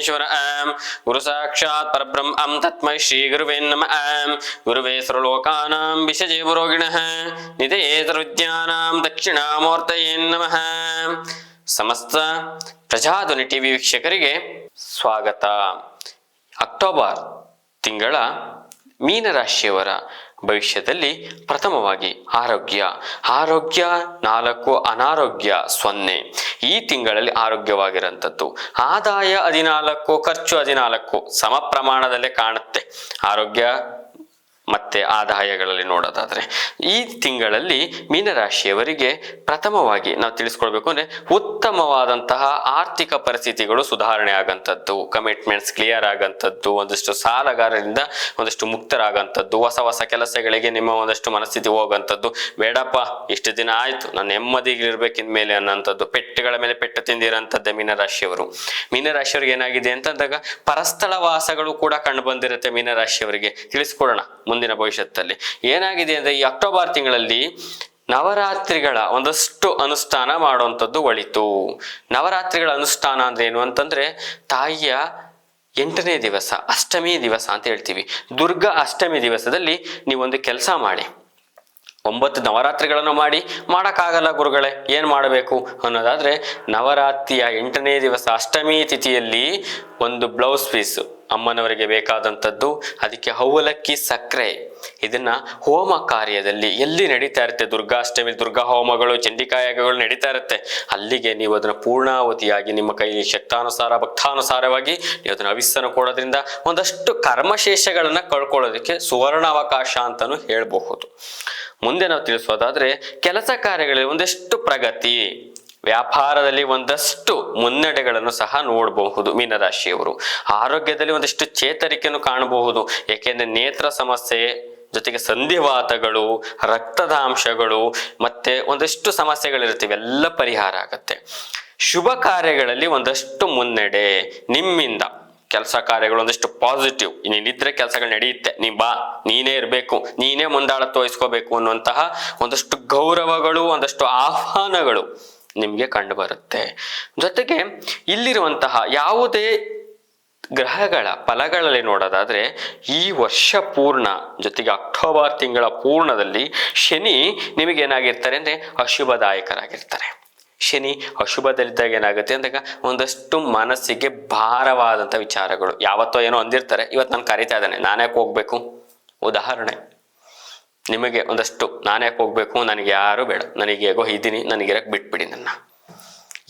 ಪರಮೇಶ್ವರ ಗುರು ಸಾಕ್ಷಾತ್ ಪರಬ್ರಹ್ಮಂ ತಸ್ಮೈ ಶ್ರೀ ಗುರುವೇ ನಮಃ. ಗುರುವೇ ಸರ್ವಲೋಕಾನಾಂ ವಿಷಜೇ ಪುರೋಗಿಣಃ ನಿಧಯೇ ಸರ್ವವಿದ್ಯಾನಾಂ ದಕ್ಷಿಣಾಮೂರ್ತಯೇ ನಮಃ. ಸಮಸ್ತ ಪ್ರಜಾಧ್ವನಿ ಟಿವಿ ವೀಕ್ಷಕರಿಗೆ ಸ್ವಾಗತ. ಅಕ್ಟೋಬರ್ ತಿಂಗಳ ಮೀನರಾಶಿಯವರ ಭವಿಷ್ಯದಲ್ಲಿ ಪ್ರಥಮವಾಗಿ ಆರೋಗ್ಯ 4, ಅನಾರೋಗ್ಯ 0. ಈ ತಿಂಗಳಲ್ಲಿ ಆರೋಗ್ಯವಾಗಿರಂಥದ್ದು. ಆದಾಯ 14, ಖರ್ಚು 14 ಸಮ ಪ್ರಮಾಣದಲ್ಲೇ ಕಾಣುತ್ತೆ. ಆರೋಗ್ಯ ಮತ್ತೆ ಆದಾಯಗಳಲ್ಲಿ ನೋಡೋದಾದ್ರೆ ಈ ತಿಂಗಳಲ್ಲಿ ಮೀನರಾಶಿಯವರಿಗೆ ಪ್ರಥಮವಾಗಿ ನಾವು ತಿಳಿಸ್ಕೊಳ್ಬೇಕು ಅಂದ್ರೆ ಉತ್ತಮವಾದಂತಹ ಆರ್ಥಿಕ ಪರಿಸ್ಥಿತಿಗಳು ಸುಧಾರಣೆ ಆಗಂಥದ್ದು, ಕಮಿಟ್ಮೆಂಟ್ಸ್ ಕ್ಲಿಯರ್ ಆಗಂಥದ್ದು, ಒಂದಷ್ಟು ಸಾಲಗಾರರಿಂದ ಒಂದಷ್ಟು ಮುಕ್ತರಾಗಂಥದ್ದು, ಹೊಸ ಕೆಲಸಗಳಿಗೆ ನಿಮ್ಮ ಒಂದಷ್ಟು ಮನಸ್ಥಿತಿ ಹೋಗಂಥದ್ದು. ಬೇಡಪ್ಪ ಇಷ್ಟು ದಿನ ಆಯ್ತು ನಾನು ನೆಮ್ಮದಿಗಿರ್ಬೇಕಿನ ಮೇಲೆ ಅನ್ನೋಂಥದ್ದು, ಪೆಟ್ಟುಗಳ ಮೇಲೆ ಪೆಟ್ಟು ತಿಂದಿರೋಂಥದ್ದೇ ಮೀನರಾಶಿಯವರಿಗೆ ಏನಾಗಿದೆ ಅಂತಂದಾಗ ಪರಸ್ಥಳ ವಾಸಗಳು ಕೂಡ ಕಂಡು ಬಂದಿರುತ್ತೆ. ಮೀನರಾಶಿಯವರಿಗೆ ತಿಳಿಸ್ಕೊಡೋಣ ಮುಂದಿನ ಭವಿಷ್ಯದಲ್ಲಿ ಏನಾಗಿದೆ ಅಂದ್ರೆ ಈ ಅಕ್ಟೋಬರ್ ತಿಂಗಳಲ್ಲಿ ನವರಾತ್ರಿಗಳ ಒಂದಷ್ಟು ಅನುಷ್ಠಾನ ಮಾಡುವಂಥದ್ದು ಒಳಿತು. ನವರಾತ್ರಿಗಳ ಅನುಷ್ಠಾನ ಅಂದ್ರೆ ಏನು ಅಂತಂದ್ರೆ ತಾಯಿಯ 8ನೇ ದಿವಸ ಅಷ್ಟಮಿ ದಿವಸ ಅಂತ ಹೇಳ್ತೀವಿ. ದುರ್ಗಾ ಅಷ್ಟಮಿ ದಿವಸದಲ್ಲಿ ನೀವೊಂದು ಕೆಲಸ ಮಾಡಿ. 9 ನವರಾತ್ರಿಗಳನ್ನು ಮಾಡೋಕ್ಕಾಗಲ್ಲ ಗುರುಗಳೇ, ಏನ್ ಮಾಡಬೇಕು ಅನ್ನೋದಾದ್ರೆ ನವರಾತ್ರಿಯ 8ನೇ ದಿವಸ ಅಷ್ಟಮಿ ತಿಥಿಯಲ್ಲಿ ಒಂದು ಬ್ಲೌಸ್ ಪೀಸ್ ಅಮ್ಮನವರಿಗೆ ಬೇಕಾದಂಥದ್ದು, ಅದಕ್ಕೆ ಅವಲಕ್ಕಿ ಸಕ್ಕರೆ, ಇದನ್ನ ಹೋಮ ಕಾರ್ಯದಲ್ಲಿ ಎಲ್ಲಿ ನಡೀತಾ ಇರುತ್ತೆ, ದುರ್ಗಾಷ್ಟಮಿ ದುರ್ಗಾ ಹೋಮಗಳು ಚಂಡಿಕಾಯಾಗಗಳು ನಡೀತಾ ಇರುತ್ತೆ, ಅಲ್ಲಿಗೆ ನೀವು ಅದನ್ನ ಪೂರ್ಣಾವತಿಯಾಗಿ ನಿಮ್ಮ ಕೈಲಿ ಶಕ್ತಾನುಸಾರ ಭಕ್ತಾನುಸಾರವಾಗಿ ನೀವು ಅದನ್ನ ಹವಿಸ್ಸನ್ನು ಕೊಡೋದ್ರಿಂದ ಒಂದಷ್ಟು ಕರ್ಮಶೇಷಗಳನ್ನ ಕಳ್ಕೊಳ್ಳೋದಕ್ಕೆ ಸುವರ್ಣ ಅವಕಾಶ ಅಂತಾನು ಹೇಳ್ಬಹುದು. ಮುಂದೆ ನಾವು ತಿಳಿಸೋದಾದ್ರೆ ಕೆಲಸ ಕಾರ್ಯಗಳಲ್ಲಿ ಒಂದಷ್ಟು ಪ್ರಗತಿ, ವ್ಯಾಪಾರದಲ್ಲಿ ಒಂದಷ್ಟು ಮುನ್ನಡೆಗಳನ್ನು ಸಹ ನೋಡಬಹುದು. ಮೀನರಾಶಿಯವರು ಆರೋಗ್ಯದಲ್ಲಿ ಒಂದಷ್ಟು ಚೇತರಿಕೆಯನ್ನು ಕಾಣಬಹುದು. ಏಕೆಂದ್ರೆ ನೇತ್ರ ಸಮಸ್ಯೆ ಜೊತೆಗೆ ಸಂಧಿವಾತಗಳು, ರಕ್ತದಾಂಶಗಳು ಮತ್ತೆ ಒಂದಷ್ಟು ಸಮಸ್ಯೆಗಳಿರುತ್ತೆ, ಇವೆಲ್ಲ ಪರಿಹಾರ ಆಗತ್ತೆ. ಶುಭ ಕಾರ್ಯಗಳಲ್ಲಿ ಒಂದಷ್ಟು ಮುನ್ನಡೆ ನಿಮ್ಮಿಂದ. ಕೆಲಸ ಕಾರ್ಯಗಳು ಒಂದಷ್ಟು ಪಾಸಿಟಿವ್, ನೀನಿದ್ರೆ ಕೆಲಸಗಳು ನಡೆಯುತ್ತೆ, ನೀನೇ ಇರಬೇಕು, ನೀನೇ ಮುಂದಾಳತ್ವ ವಹಿಸ್ಕೋಬೇಕು ಅನ್ನುವಂತಹ ಒಂದಷ್ಟು ಗೌರವಗಳು, ಒಂದಷ್ಟು ಆಹ್ವಾನಗಳು ನಿಮ್ಗೆ ಕಂಡು ಬರುತ್ತೆ. ಜೊತೆಗೆ ಇಲ್ಲಿರುವಂತಹ ಯಾವುದೇ ಗ್ರಹಗಳ ಫಲಗಳಲ್ಲಿ ನೋಡೋದಾದ್ರೆ ಈ ವರ್ಷ ಪೂರ್ಣ ಜೊತೆಗೆ ಅಕ್ಟೋಬರ್ ತಿಂಗಳ ಪೂರ್ಣದಲ್ಲಿ ಶನಿ ನಿಮಗೆ ಏನಾಗಿರ್ತಾರೆ ಅಂದ್ರೆ ಅಶುಭದಾಯಕರಾಗಿರ್ತಾರೆ. ಶನಿ ಅಶುಭದಲ್ಲಿದ್ದಾಗ ಏನಾಗುತ್ತೆ ಅಂದಾಗ ಒಂದಷ್ಟು ಮನಸ್ಸಿಗೆ ಭಾರವಾದಂಥ ವಿಚಾರಗಳು, ಯಾವತ್ತೋ ಏನೋ ಅಂದಿರ್ತಾರೆ, ಇವತ್ತು ನಾನು ಕರಿತಾ ಇದ್ದಾನೆ ನಾನ್ಯಾಕೆ ಹೋಗ್ಬೇಕು, ಉದಾಹರಣೆ ನಿಮಗೆ ಒಂದಷ್ಟು ನಾನ್ಯಾಕೆ ಹೋಗ್ಬೇಕು, ನನಗೆ ಯಾರು ಬೇಡ, ನನಗೆ ಹೇಗೋ ಇದ್ದೀನಿ, ನನಗಿರಕ್ಕೆ ಬಿಟ್ಬಿಡಿ ನನ್ನ.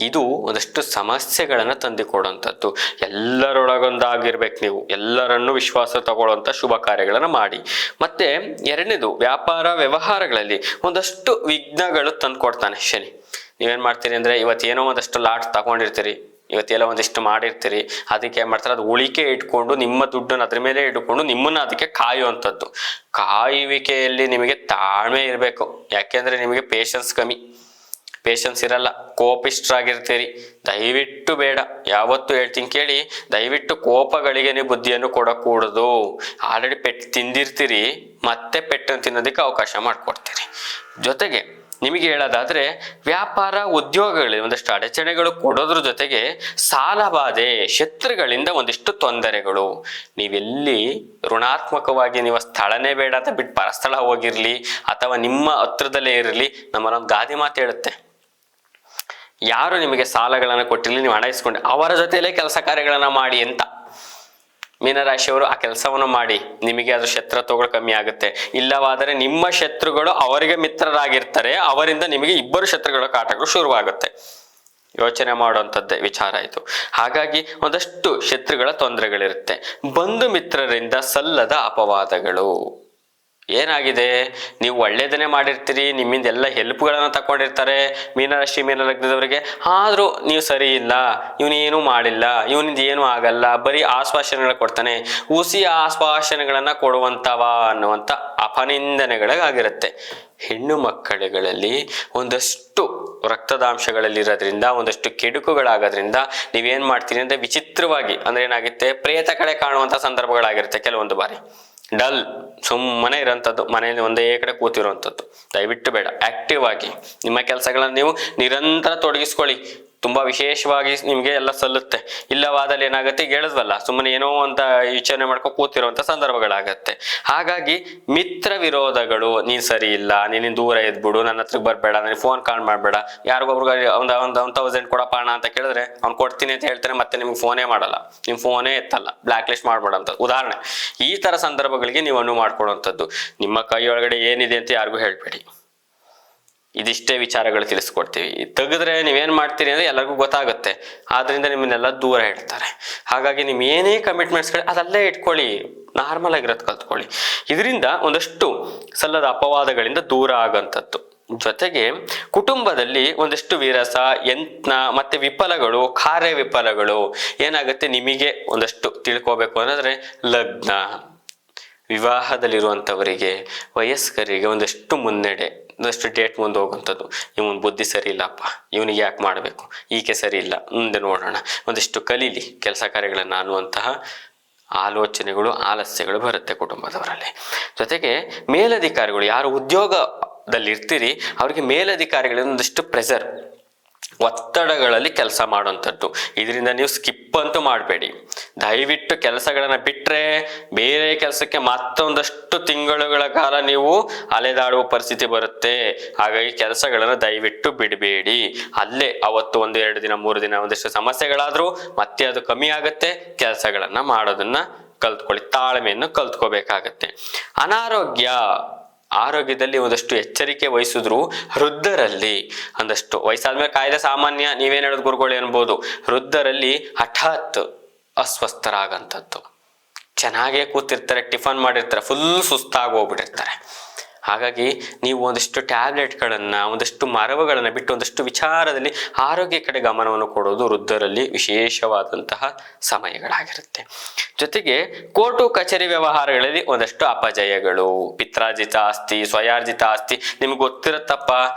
ಇದು ಒಂದಷ್ಟು ಸಮಸ್ಯೆಗಳನ್ನ ತಂದುಕೊಡುವಂಥದ್ದು. ಎಲ್ಲರೊಳಗೊಂದಾಗಿರ್ಬೇಕು, ನೀವು ಎಲ್ಲರನ್ನೂ ವಿಶ್ವಾಸ ತಗೊಳ್ಳುವಂಥ ಶುಭ ಕಾರ್ಯಗಳನ್ನು ಮಾಡಿ. ಮತ್ತೆ ಎರಡನೇದು ವ್ಯಾಪಾರ ವ್ಯವಹಾರಗಳಲ್ಲಿ ಒಂದಷ್ಟು ವಿಘ್ನಗಳು ತಂದು ಕೊಡ್ತಾನೆ ಶನಿ. ನೀವೇನ್ ಮಾಡ್ತೀರಿ ಅಂದ್ರೆ ಇವತ್ತೇನೋ ಒಂದಷ್ಟು ಲಾಟ್ ತಗೊಂಡಿರ್ತೀರಿ, ಇವತ್ತೆಲ್ಲ ಒಂದಿಷ್ಟು ಮಾಡಿರ್ತೀರಿ, ಅದಕ್ಕೆ ಏನ್ ಮಾಡ್ತಾರೆ ಅದು ಉಳಿಕೆ ಇಟ್ಕೊಂಡು ನಿಮ್ಮ ದುಡ್ಡನ್ನು ಅದ್ರ ಮೇಲೆ ಇಟ್ಕೊಂಡು ನಿಮ್ಮನ್ನ ಅದಕ್ಕೆ ಕಾಯುವಂಥದ್ದು. ಕಾಯುವಿಕೆಯಲ್ಲಿ ನಿಮಗೆ ತಾಳ್ಮೆ ಇರಬೇಕು. ಯಾಕೆಂದ್ರೆ ನಿಮಗೆ ಪೇಷನ್ಸ್ ಇರಲ್ಲ, ಕೋಪಿಷ್ಠರಾಗಿರ್ತೀರಿ. ದಯವಿಟ್ಟು ಬೇಡ, ಯಾವತ್ತು ಹೇಳ್ತೀನಿ ಕೇಳಿ, ದಯವಿಟ್ಟು ಕೋಪಗಳಿಗೆ ನೀವು ಬುದ್ಧಿಯನ್ನು ಕೊಡಕೂಡದು. ಆಲ್ರೆಡಿ ಪೆಟ್ಟು ತಿಂದಿರ್ತೀರಿ, ಮತ್ತೆ ಪೆಟ್ಟನ್ನು ತಿನ್ನೋದಕ್ಕೆ ಅವಕಾಶ ಮಾಡಿಕೊಡ್ತೀರಿ. ಜೊತೆಗೆ ನಿಮಗೆ ಹೇಳೋದಾದ್ರೆ ವ್ಯಾಪಾರ ಉದ್ಯೋಗಗಳಲ್ಲಿ ಒಂದಷ್ಟು ಅಡಚಣೆಗಳು ಕೊಡೋದ್ರ ಜೊತೆಗೆ ಸಾಲಬಾಧೆ, ಶತ್ರುಗಳಿಂದ ಒಂದಿಷ್ಟು ತೊಂದರೆಗಳು. ನೀವೆಲ್ಲಿ ಋಣಾತ್ಮಕವಾಗಿ ನೀವು ಸ್ಥಳನೇ ಬೇಡ ಅಂತ ಬಿಟ್ಟು ಪರಸ್ಥಳ ಹೋಗಿರ್ಲಿ ಅಥವಾ ನಿಮ್ಮ ಹತ್ರದಲ್ಲೇ ಇರಲಿ, ನಮ್ಮನ್ನೊಂದು ಗಾದಿ ಮಾತು ಹೇಳುತ್ತೆ, ಯಾರು ನಿಮಗೆ ಸಾಲಗಳನ್ನು ಕೊಟ್ಟಿರಲಿ ನೀವು ಹಣ ಇಸ್ಕೊಂಡು ಅವರ ಜೊತೆಯಲ್ಲೇ ಕೆಲಸ ಕಾರ್ಯಗಳನ್ನ ಮಾಡಿ ಅಂತ. ಮೀನರಾಶಿಯವರು ಆ ಕೆಲಸವನ್ನು ಮಾಡಿ, ನಿಮಗೆ ಅದ್ರ ಶತ್ರುತ್ವಗಳು ಕಮ್ಮಿ ಆಗುತ್ತೆ. ಇಲ್ಲವಾದರೆ ನಿಮ್ಮ ಶತ್ರುಗಳು ಅವರಿಗೆ ಮಿತ್ರರಾಗಿರ್ತಾರೆ, ಅವರಿಂದ ನಿಮಗೆ ಇಬ್ಬರು ಶತ್ರುಗಳ ಕಾಟಗಳು ಶುರುವಾಗುತ್ತೆ. ಯೋಚನೆ ಮಾಡುವಂಥದ್ದೇ ವಿಚಾರ ಆಯಿತು. ಹಾಗಾಗಿ ಒಂದಷ್ಟು ಶತ್ರುಗಳ ತೊಂದರೆಗಳಿರುತ್ತೆ. ಬಂಧು ಮಿತ್ರರಿಂದ ಸಲ್ಲದ ಅಪವಾದಗಳು. ಏನಾಗಿದೆ, ನೀವು ಒಳ್ಳೇದನ್ನೇ ಮಾಡಿರ್ತೀರಿ, ನಿಮ್ಮಿಂದ ಎಲ್ಲ ಹೆಲ್ಪ್ಗಳನ್ನು ತಗೊಂಡಿರ್ತಾರೆ ಮೀನರಾಶಿ ಮೀನಲಗ್ನದವರಿಗೆ, ಆದ್ರೂ ನೀವು ಸರಿ ಇಲ್ಲ, ಇವನೇನು ಮಾಡಿಲ್ಲ, ಇವನಿಂದ ಏನು ಆಗಲ್ಲ, ಬರೀ ಆಶ್ವಾಸನೆಗಳು ಕೊಡ್ತಾನೆ, ಹುಸಿ ಆಶ್ವಾಸನೆಗಳನ್ನ ಕೊಡುವಂತವ ಅನ್ನುವಂಥ ಅಪನಿಂದನೆಗಳಾಗಿರುತ್ತೆ. ಹೆಣ್ಣು ಮಕ್ಕಳುಗಳಲ್ಲಿ ಒಂದಷ್ಟು ರಕ್ತದಾಂಶಗಳಲ್ಲಿ ಇರೋದ್ರಿಂದ ಒಂದಷ್ಟು ಕೆಡುಕುಗಳಾಗೋದ್ರಿಂದ ನೀವೇನ್ ಮಾಡ್ತೀರಿ ಅಂದ್ರೆ ವಿಚಿತ್ರವಾಗಿ ಅಂದ್ರೆ ಏನಾಗುತ್ತೆ, ಪ್ರೇತ ಕಡೆ ಕಾಣುವಂತ ಸಂದರ್ಭಗಳಾಗಿರುತ್ತೆ. ಕೆಲವೊಂದು ಬಾರಿ ಡಲ್ ಸುಮ್ಮನೆ ಇರೋಂಥದ್ದು, ಮನೆಯಲ್ಲಿ ಒಂದೇ ಕಡೆ ಕೂತಿರುವಂಥದ್ದು. ದಯವಿಟ್ಟು ಬೇಡ, ಆಕ್ಟಿವ್ ಆಗಿ ನಿಮ್ಮ ಕೆಲಸಗಳನ್ನು ನೀವು ನಿರಂತರ ತೊಡಗಿಸ್ಕೊಳ್ಳಿ. ತುಂಬಾ ವಿಶೇಷವಾಗಿ ನಿಮ್ಗೆ ಎಲ್ಲ ಸಲ್ಲುತ್ತೆ. ಇಲ್ಲವಾದಲ್ಲಿ ಏನಾಗುತ್ತೆ, ಈಗ ಹೇಳಿದ್ವಲ್ಲ, ಸುಮ್ಮನೆ ಏನೋ ಅಂತ ಯೋಚನೆ ಮಾಡ್ಕೊ ಕೂತಿರುವಂತ ಸಂದರ್ಭಗಳಾಗತ್ತೆ. ಹಾಗಾಗಿ ಮಿತ್ರ ವಿರೋಧಗಳು, ನೀನ್ ಸರಿ ಇಲ್ಲ, ನೀನ್ ದೂರ ಇದ್ಬಿಡು, ನನ್ನ ಹತ್ರಕ್ಕೆ ಬರ್ಬೇಡ, ನನಗೆ ಫೋನ್ ಕಾಲ್ ಮಾಡ್ಬೇಡ, ಯಾರಿಗೊಬ್ರಿಗೆ ಒಂದ್ 1000 ಕೊಡಪ್ಪ ಅಣ್ಣ ಅಂತ ಕೇಳಿದ್ರೆ ಅವ್ನು ಕೊಡ್ತೀನಿ ಅಂತ ಹೇಳ್ತಾನೆ, ಮತ್ತೆ ನಿಮ್ಗೆ ಫೋನೇ ಮಾಡಲ್ಲ, ನಿಮ್ ಫೋನೇ ಎತ್ತಲ್ಲ, ಬ್ಲಾಕ್ ಲಿಸ್ಟ್ ಮಾಡ್ಬೇಡಂತ ಉದಾಹರಣೆ. ಈ ತರ ಸಂದರ್ಭಗಳಿಗೆ ನೀವು ಅನುವು ಮಾಡ್ಕೊಡುವಂಥದ್ದು. ನಿಮ್ಮ ಕೈಯೊಳಗಡೆ ಏನಿದೆ ಅಂತ ಯಾರಿಗೂ ಹೇಳ್ಬೇಡಿ. ಇದಿಷ್ಟೇ ವಿಚಾರಗಳು ತಿಳಿಸ್ಕೊಡ್ತೀವಿ. ತೆಗೆದ್ರೆ ನೀವೇನ್ ಮಾಡ್ತೀರಿ ಅಂದ್ರೆ ಎಲ್ಲರಿಗೂ ಗೊತ್ತಾಗುತ್ತೆ, ಆದ್ರಿಂದ ನಿಮ್ಮನ್ನೆಲ್ಲ ದೂರ ಇಡ್ತಾರೆ. ಹಾಗಾಗಿ ನಿಮ್ ಏನೇ ಕಮಿಟ್ಮೆಂಟ್ಸ್ಗಳು ಅದಲ್ಲೇ ಇಟ್ಕೊಳ್ಳಿ, ನಾರ್ಮಲ್ ಆಗಿರೋದು ಕಲ್ತ್ಕೊಳ್ಳಿ. ಇದರಿಂದ ಒಂದಷ್ಟು ಸಲ್ಲದ ಅಪವಾದಗಳಿಂದ ದೂರ ಆಗಂಥದ್ದು. ಜೊತೆಗೆ ಕುಟುಂಬದಲ್ಲಿ ಒಂದಷ್ಟು ವಿರಸ, ಯತ್ನ ಮತ್ತೆ ವಿಫಲಗಳು, ಕಾರ್ಯ ವಿಫಲಗಳು ಏನಾಗುತ್ತೆ ನಿಮಗೆ ಒಂದಷ್ಟು ತಿಳ್ಕೋಬೇಕು ಅನ್ನೋದ್ರೆ, ಲಗ್ನ ವಿವಾಹದಲ್ಲಿರುವಂಥವರಿಗೆ, ವಯಸ್ಕರಿಗೆ ಒಂದಷ್ಟು ಮುನ್ನಡೆ, ಒಂದಷ್ಟು ಡೇಟ್ ಮುಂದೆ ಹೋಗುವಂಥದ್ದು. ಇವನ್ ಬುದ್ಧಿ ಸರಿ ಇಲ್ಲಪ್ಪ, ಇವನಿಗೆ ಯಾಕೆ ಮಾಡಬೇಕು, ಈಕೆ ಸರಿ ಇಲ್ಲ, ಮುಂದೆ ನೋಡೋಣ, ಒಂದಿಷ್ಟು ಕಲೀಲಿ ಕೆಲಸ ಕಾರ್ಯಗಳನ್ನ ಅನ್ನುವಂತಹ ಆಲೋಚನೆಗಳು, ಆಲಸ್ಯಗಳು ಬರುತ್ತೆ ಕುಟುಂಬದವರಲ್ಲಿ. ಜೊತೆಗೆ ಮೇಲಧಿಕಾರಿಗಳು, ಯಾರು ಉದ್ಯೋಗದಲ್ಲಿ ಇರ್ತೀರಿ ಅವ್ರಿಗೆ ಮೇಲಧಿಕಾರಿಗಳಿಂದ ಒಂದಿಷ್ಟು ಪ್ರೆಷರ್, ಒತ್ತಡಗಳಲ್ಲಿ ಕೆಲಸ ಮಾಡುವಂಥದ್ದು. ಇದರಿಂದ ನೀವು ಸ್ಕಿಪ್ ಅಂತೂ ಮಾಡಬೇಡಿ. ದಯವಿಟ್ಟು ಕೆಲಸಗಳನ್ನ ಬಿಟ್ರೆ ಬೇರೆ ಕೆಲಸಕ್ಕೆ ಮತ್ತೊಂದಷ್ಟು ತಿಂಗಳುಗಳ ಕಾಲ ನೀವು ಅಲೆದಾಡುವ ಪರಿಸ್ಥಿತಿ ಬರುತ್ತೆ. ಹಾಗಾಗಿ ಕೆಲಸಗಳನ್ನ ದಯವಿಟ್ಟು ಬಿಡಬೇಡಿ. ಅಲ್ಲೇ ಅವತ್ತು 1, 2 ದಿನ 3 ದಿನ ಒಂದಷ್ಟು ಸಮಸ್ಯೆಗಳಾದ್ರೂ ಮತ್ತೆ ಅದು ಕಮ್ಮಿ ಆಗತ್ತೆ. ಕೆಲಸಗಳನ್ನ ಮಾಡೋದನ್ನ ಕಲ್ತ್ಕೊಳ್ಳಿ, ತಾಳ್ಮೆಯನ್ನು ಕಲ್ತ್ಕೋಬೇಕಾಗತ್ತೆ. ಆರೋಗ್ಯದಲ್ಲಿ ಒಂದಷ್ಟು ಎಚ್ಚರಿಕೆ ವಹಿಸಿದ್ರು ವೃದ್ಧರಲ್ಲಿ, ಒಂದಷ್ಟು ವಯಸ್ಸಾದ್ಮೇಲೆ ಕಾಯಿಲೆ ಸಾಮಾನ್ಯ, ನೀವೇನ್ ಹೇಳೋದು ಗುರುಗಳು ಅನ್ಬೋದು. ವೃದ್ಧರಲ್ಲಿ ಹಠಾತ್ ಅಸ್ವಸ್ಥರಾಗಂಥದ್ದು. ಚೆನ್ನಾಗೇ ಕೂತಿರ್ತಾರೆ, ಟಿಫನ್ ಮಾಡಿರ್ತಾರೆ, ಫುಲ್ ಸುಸ್ತಾಗಿ ಹೋಗ್ಬಿಟ್ಟಿರ್ತಾರೆ. ಹಾಗಾಗಿ ನೀವು ಒಂದಷ್ಟು ಟ್ಯಾಬ್ಲೆಟ್ಗಳನ್ನ, ಒಂದಷ್ಟು ಮರವುಗಳನ್ನ ಬಿಟ್ಟು ಒಂದಷ್ಟು ವಿಚಾರದಲ್ಲಿ ಆರೋಗ್ಯ ಕಡೆ ಗಮನವನ್ನು ಕೊಡೋದು ವೃದ್ಧರಲ್ಲಿ ವಿಶೇಷವಾದಂತಹ ಸಮಯಗಳಾಗಿರುತ್ತೆ. ಜೊತೆಗೆ ಕೋರ್ಟು ಕಚೇರಿ ವ್ಯವಹಾರಗಳಲ್ಲಿ ಒಂದಷ್ಟು ಅಪಜಯಗಳು, ಪಿತ್ರಾರ್ಜಿತ ಆಸ್ತಿ, ಸ್ವಯಾರ್ಜಿತ ಆಸ್ತಿ, ನಿಮ್ಗೆ ಗೊತ್ತಿರುತ್ತಪ್ಪ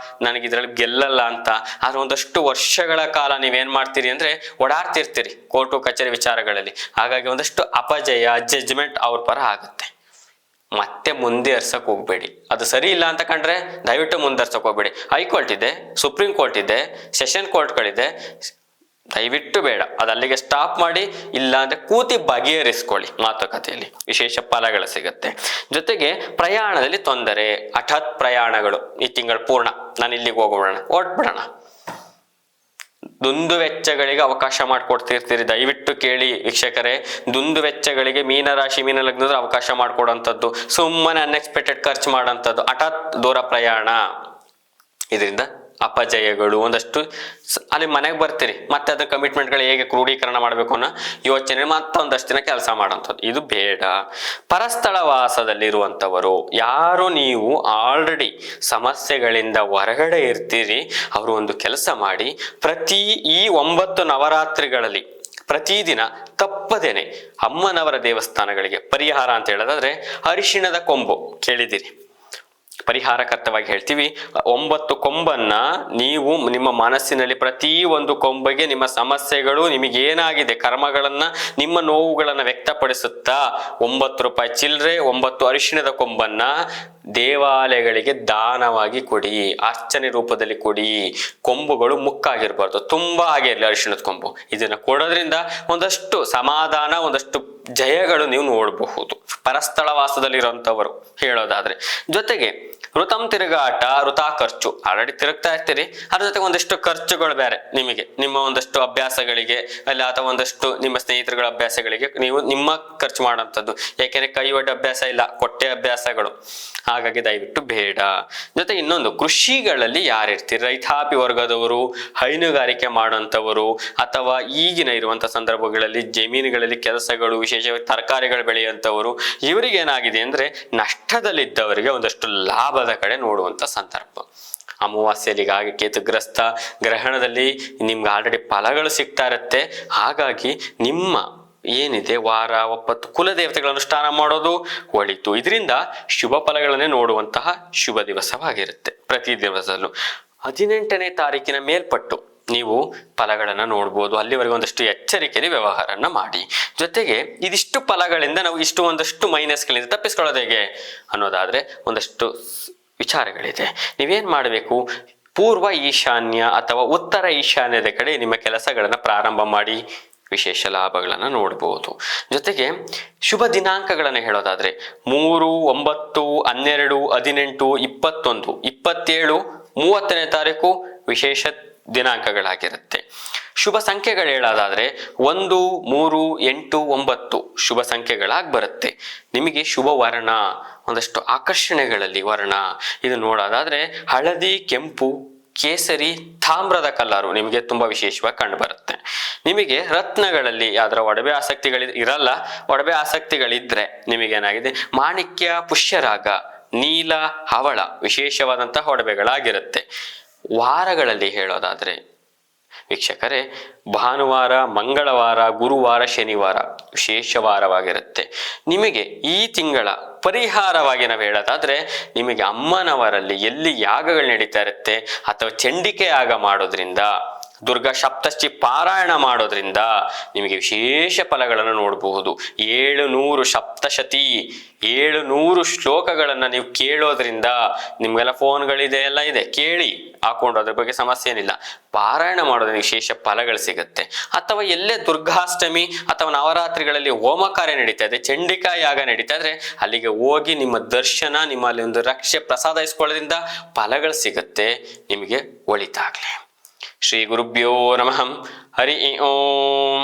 ನನಗೆ ಇದ್ರಲ್ಲಿ ಗೆಲ್ಲಲ್ಲ ಅಂತ, ಆದ್ರೆ ಒಂದಷ್ಟು ವರ್ಷಗಳ ಕಾಲ ನೀವೇನ್ ಮಾಡ್ತೀರಿ ಅಂದ್ರೆ ಓಡಾಡ್ತಿರ್ತೀರಿ ಕೋರ್ಟು ಕಚೇರಿ ವಿಚಾರಗಳಲ್ಲಿ. ಹಾಗಾಗಿ ಒಂದಷ್ಟು ಅಪಜಯ, ಜಡ್ಜ್ಮೆಂಟ್ ಅವ್ರ ಪರ ಆಗುತ್ತೆ. ಮತ್ತೆ ಮುಂದುವರ್ಸಕ್ ಹೋಗ್ಬೇಡಿ. ಅದು ಸರಿ ಇಲ್ಲ ಅಂತ ಕಂಡ್ರೆ ದಯವಿಟ್ಟು ಮುಂದುವರ್ಸಕ್ ಹೋಗ್ಬೇಡಿ. ಹೈಕೋರ್ಟ್ ಇದೆ, ಸುಪ್ರೀಂ ಕೋರ್ಟ್ ಇದೆ, ಸೆಷನ್ ಕೋರ್ಟ್ಗಳಿದೆ, ದಯವಿಟ್ಟು ಬೇಡ. ಅದು ಅಲ್ಲಿಗೆ ಸ್ಟಾಪ್ ಮಾಡಿ. ಇಲ್ಲ ಅಂದ್ರೆ ಕೂತಿ ಬಗೆಹರಿಸ್ಕೊಳ್ಳಿ ಮಾತುಕತೆಯಲ್ಲಿ, ವಿಶೇಷ ಫಲಗಳು ಸಿಗುತ್ತೆ. ಜೊತೆಗೆ ಪ್ರಯಾಣದಲ್ಲಿ ತೊಂದರೆ, ಹಠಾತ್ ಪ್ರಯಾಣಗಳು, ಈ ತಿಂಗಳು ಪೂರ್ಣ ನಾನು ಇಲ್ಲಿಗೆ ಹೋಗೋಣ, ಹೊರಟ್ಬಿಡೋಣ, ದುಂದು ವೆಚ್ಚಗಳಿಗೆ ಅವಕಾಶ ಮಾಡಿಕೊಡ್ತಿರ್ತೀರಿ. ದಯವಿಟ್ಟು ಕೇಳಿ ವೀಕ್ಷಕರೇ, ದುಂದು ವೆಚ್ಚಗಳಿಗೆ ಮೀನರಾಶಿ, ಮೀನ ಲಗ್ನದ ಅವಕಾಶ ಮಾಡಿಕೊಡೋಂಥದ್ದು, ಸುಮ್ಮನೆ ಅನ್ಎಕ್ಸ್ಪೆಕ್ಟೆಡ್ ಖರ್ಚು ಮಾಡೋಂಥದ್ದು, ಹಠಾತ್ ದೂರ ಪ್ರಯಾಣ, ಇದರಿಂದ ಅಪಜಯಗಳು. ಒಂದಷ್ಟು ಅಲ್ಲಿ ಮನೆಗೆ ಬರ್ತೀರಿ, ಮತ್ತೆ ಅದ್ರ ಕಮಿಟ್ಮೆಂಟ್ಗಳು ಹೇಗೆ ಕ್ರೋಢೀಕರಣ ಮಾಡಬೇಕು ಅನ್ನೋ ಯೋಚನೆ ಮತ್ತೊಂದಷ್ಟು ದಿನ ಕೆಲಸ ಮಾಡೋಂಥದ್ದು, ಇದು ಬೇಡ. ಪರಸ್ಥಳ ವಾಸದಲ್ಲಿರುವಂಥವರು, ಯಾರು ನೀವು ಆಲ್ರೆಡಿ ಸಮಸ್ಯೆಗಳಿಂದ ಹೊರಗಡೆ ಇರ್ತೀರಿ, ಅವರು ಒಂದು ಕೆಲಸ ಮಾಡಿ, ಈ 9 ನವರಾತ್ರಿಗಳಲ್ಲಿ ಪ್ರತಿದಿನ ತಪ್ಪದೇನೆ ಅಮ್ಮನವರ ದೇವಸ್ಥಾನಗಳಿಗೆ ಪರಿಹಾರ ಅಂತ ಹೇಳೋದಾದ್ರೆ, ಅರಿಶಿಣದ ಕೊಂಬು ಕೇಳಿದಿರಿ, ಪರಿಹಾರಕರ್ತವಾಗಿ ಹೇಳ್ತೀವಿ. 9 ಕೊಂಬನ್ನ ನೀವು ನಿಮ್ಮ ಮನಸ್ಸಿನಲ್ಲಿ, ಪ್ರತಿ ಒಂದು ಕೊಂಬಗೆ ನಿಮ್ಮ ಸಮಸ್ಯೆಗಳು, ನಿಮಗೇನಾಗಿದೆ ಕರ್ಮಗಳನ್ನ, ನಿಮ್ಮ ನೋವುಗಳನ್ನ ವ್ಯಕ್ತಪಡಿಸುತ್ತಾ 9 ರೂಪಾಯಿ ಚಿಲ್ಲರೆ, 9 ಅರಿಶಿಣದ ಕೊಂಬನ್ನ ದೇವಾಲಯಗಳಿಗೆ ದಾನವಾಗಿ ಕೊಡಿ, ಅರ್ಚನೆ ರೂಪದಲ್ಲಿ ಕೊಡಿ. ಕೊಂಬುಗಳು ಮುಕ್ಕಾಗಿರ್ಬಾರ್ದು, ತುಂಬಾ ಆಗಿರ್ಲಿ ಅರಿಶಿಣದ ಕೊಂಬು. ಇದನ್ನ ಕೊಡೋದ್ರಿಂದ ಒಂದಷ್ಟು ಸಮಾಧಾನ, ಒಂದಷ್ಟು ಜಯಗಳು ನೀವು ನೋಡಬಹುದು ಪರಸ್ಥಳ ವಾಸದಲ್ಲಿರುವಂತವರು ಹೇಳೋದಾದ್ರೆ. ಜೊತೆಗೆ ಋತಂ ತಿರುಗಾಟ, ವೃಥಾ ಖರ್ಚು, ಆಲ್ರೆಡಿ ತಿರುಗ್ತಾ ಇರ್ತೀರಿ, ಅದ್ರ ಜೊತೆಗೆ ಒಂದಷ್ಟು ಖರ್ಚುಗಳು ಬೇರೆ ನಿಮಗೆ, ನಿಮ್ಮ ಒಂದಷ್ಟು ಅಭ್ಯಾಸಗಳಿಗೆ ಅಲ್ಲ, ಅಥವಾ ಒಂದಷ್ಟು ನಿಮ್ಮ ಸ್ನೇಹಿತರುಗಳ ಅಭ್ಯಾಸಗಳಿಗೆ ನೀವು ನಿಮ್ಮ ಖರ್ಚು ಮಾಡೋಂಥದ್ದು. ಯಾಕೆಂದ್ರೆ ಕೈ ಒಡ್ಡ ಅಭ್ಯಾಸ ಇಲ್ಲ, ಕೊಟ್ಟೆ ಅಭ್ಯಾಸಗಳು. ಹಾಗಾಗಿ ದಯವಿಟ್ಟು ಬೇಡ. ಜೊತೆ ಇನ್ನೊಂದು, ಕೃಷಿಗಳಲ್ಲಿ ಯಾರಿರ್ತೀರಿ, ರೈತಾಪಿ ವರ್ಗದವರು, ಹೈನುಗಾರಿಕೆ ಮಾಡುವಂಥವರು, ಅಥವಾ ಈಗಿನ ಇರುವಂತಹ ಸಂದರ್ಭಗಳಲ್ಲಿ ಜಮೀನುಗಳಲ್ಲಿ ಕೆಲಸಗಳು, ವಿಶೇಷವಾಗಿ ತರಕಾರಿಗಳು ಬೆಳೆಯುವಂಥವರು, ಇವರಿಗೇನಾಗಿದೆ ಅಂದ್ರೆ ನಷ್ಟದಲ್ಲಿದ್ದವರಿಗೆ ಒಂದಷ್ಟು ಲಾಭದ ಕಡೆ ನೋಡುವಂತ ಸಂದರ್ಭ. ಅಮಾವಾಸ್ಯಲಿಗಾಗಿ ಕೇತುಗ್ರಸ್ತ ಗ್ರಹಣದಲ್ಲಿ ನಿಮ್ಗೆ ಆಲ್ರೆಡಿ ಫಲಗಳು ಸಿಗ್ತಾ ಇರುತ್ತೆ. ಹಾಗಾಗಿ ನಿಮ್ಮ ಏನಿದೆ ವಾರ ಒಪ್ಪತ್ತು ಕುಲದೇವತೆಗಳ ಅನುಷ್ಠಾನ ಮಾಡೋದು ಒಳಿತು. ಇದರಿಂದ ಶುಭ ಫಲಗಳನ್ನೇ ನೋಡುವಂತಹ ಶುಭ ದಿವಸವಾಗಿರುತ್ತೆ. ಪ್ರತಿ ದಿವಸದಲ್ಲೂ 18ನೇ ತಾರೀಕಿನ ಮೇಲ್ಪಟ್ಟು ನೀವು ಫಲಗಳನ್ನ ನೋಡ್ಬೋದು. ಅಲ್ಲಿವರೆಗೆ ಒಂದಷ್ಟು ಎಚ್ಚರಿಕೆಯಲ್ಲಿ ವ್ಯವಹಾರನ ಮಾಡಿ. ಜೊತೆಗೆ ಇದಿಷ್ಟು ಫಲಗಳಿಂದ ನಾವು ಒಂದಷ್ಟು ಮೈನಸ್ಗಳಿಂದ ತಪ್ಪಿಸ್ಕೊಳ್ಳೋದು ಹೇಗೆ ಅನ್ನೋದಾದ್ರೆ ಒಂದಷ್ಟು ವಿಚಾರಗಳಿದೆ. ನೀವೇನ್ ಮಾಡಬೇಕು, ಪೂರ್ವ ಈಶಾನ್ಯ ಅಥವಾ ಉತ್ತರ ಈಶಾನ್ಯದ ಕಡೆ ನಿಮ್ಮ ಕೆಲಸಗಳನ್ನು ಪ್ರಾರಂಭ ಮಾಡಿ ವಿಶೇಷ ಲಾಭಗಳನ್ನು ನೋಡಬಹುದು. ಜೊತೆಗೆ ಶುಭ ದಿನಾಂಕಗಳನ್ನು ಹೇಳೋದಾದ್ರೆ 3, 9, 12, 18, 21, 27, 30ನೇ ತಾರೀಕು ವಿಶೇಷ ದಿನಾಂಕಗಳಾಗಿರುತ್ತೆ. ಶುಭ ಸಂಖ್ಯೆಗಳು ಹೇಳೋದಾದ್ರೆ 1, 3, 8, 9 ಶುಭ ಸಂಖ್ಯೆಗಳಾಗಿ ಬರುತ್ತೆ. ನಿಮಗೆ ಶುಭ ವರ್ಣ, ಒಂದಷ್ಟು ಆಕರ್ಷಣೆಗಳಲ್ಲಿ ವರ್ಣ ಇದು ನೋಡೋದಾದ್ರೆ ಹಳದಿ, ಕೆಂಪು, ಕೇಸರಿ, ತಾಮ್ರದ ಕಲರು ನಿಮಗೆ ತುಂಬಾ ವಿಶೇಷವಾಗಿ ಕಂಡು ಬರುತ್ತೆ. ನಿಮಗೆ ರತ್ನಗಳಲ್ಲಿ ಯಾವ್ದರ ಒಡವೆ ಇರಲ್ಲ, ಒಡವೆ ಆಸಕ್ತಿಗಳಿದ್ರೆ ನಿಮಗೇನಾಗಿದೆ ಮಾಣಿಕ್ಯ, ಪುಷ್ಯರಾಗ, ನೀಲ, ಹವಳ ವಿಶೇಷವಾದಂತಹ ಒಡವೆಗಳಾಗಿರುತ್ತೆ. ವಾರಗಳಲ್ಲಿ ಹೇಳೋದಾದ್ರೆ ವೀಕ್ಷಕರೇ ಭಾನುವಾರ, ಮಂಗಳವಾರ, ಗುರುವಾರ, ಶನಿವಾರ ವಿಶೇಷ ವಾರವಾಗಿರುತ್ತೆ. ನಿಮಗೆ ಈ ತಿಂಗಳ ಪರಿಹಾರವಾಗಿ ನಾವು ಹೇಳೋದಾದ್ರೆ ನಿಮಗೆ ಅಮ್ಮನವರಲ್ಲಿ ಎಲ್ಲಿ ಯಾಗಗಳು ನಡೀತಾ ಇರುತ್ತೆ ಅಥವಾ ಚಂಡಿಕೆ ಯಾಗ ಮಾಡೋದ್ರಿಂದ, ದುರ್ಗಾ ಸಪ್ತಶತಿ ಪಾರಾಯಣ ಮಾಡೋದ್ರಿಂದ ನಿಮಗೆ ವಿಶೇಷ ಫಲಗಳನ್ನು ನೋಡಬಹುದು. 700 ಸಪ್ತಶತಿ 700 ಶ್ಲೋಕಗಳನ್ನು ನೀವು ಕೇಳೋದ್ರಿಂದ, ನಿಮ್ಗೆಲ್ಲ ಫೋನ್ಗಳಿದೆ ಎಲ್ಲ ಇದೆ, ಕೇಳಿ ಹಾಕೊಂಡು ಅದ್ರ ಬಗ್ಗೆ ಸಮಸ್ಯೆ ಏನಿಲ್ಲ. ಪಾರಾಯಣ ಮಾಡೋದ್ರಿಂದ ವಿಶೇಷ ಫಲಗಳು ಸಿಗುತ್ತೆ. ಅಥವಾ ಎಲ್ಲೇ ದುರ್ಗಾಷ್ಟಮಿ ಅಥವಾ ನವರಾತ್ರಿಗಳಲ್ಲಿ ಹೋಮ ಕಾರ್ಯ ನಡೀತಾ ಇದೆ, ಚಂಡಿಕಾ ಯಾಗ ನಡೀತಾ ಇದ್ರೆ ಅಲ್ಲಿಗೆ ಹೋಗಿ ನಿಮ್ಮ ದರ್ಶನ, ನಿಮ್ಮಲ್ಲಿ ಒಂದು ರಕ್ಷೆ ಪ್ರಸಾದ ಇಸ್ಕೊಳ್ಳೋದ್ರಿಂದ ಫಲಗಳು ಸಿಗುತ್ತೆ. ನಿಮಗೆ ಒಳಿತಾಗ್ಲಿ. ಶ್ರೀ ಗುರುಭ್ಯೋ ನಮಃ. ಹರಿ ಓಂ.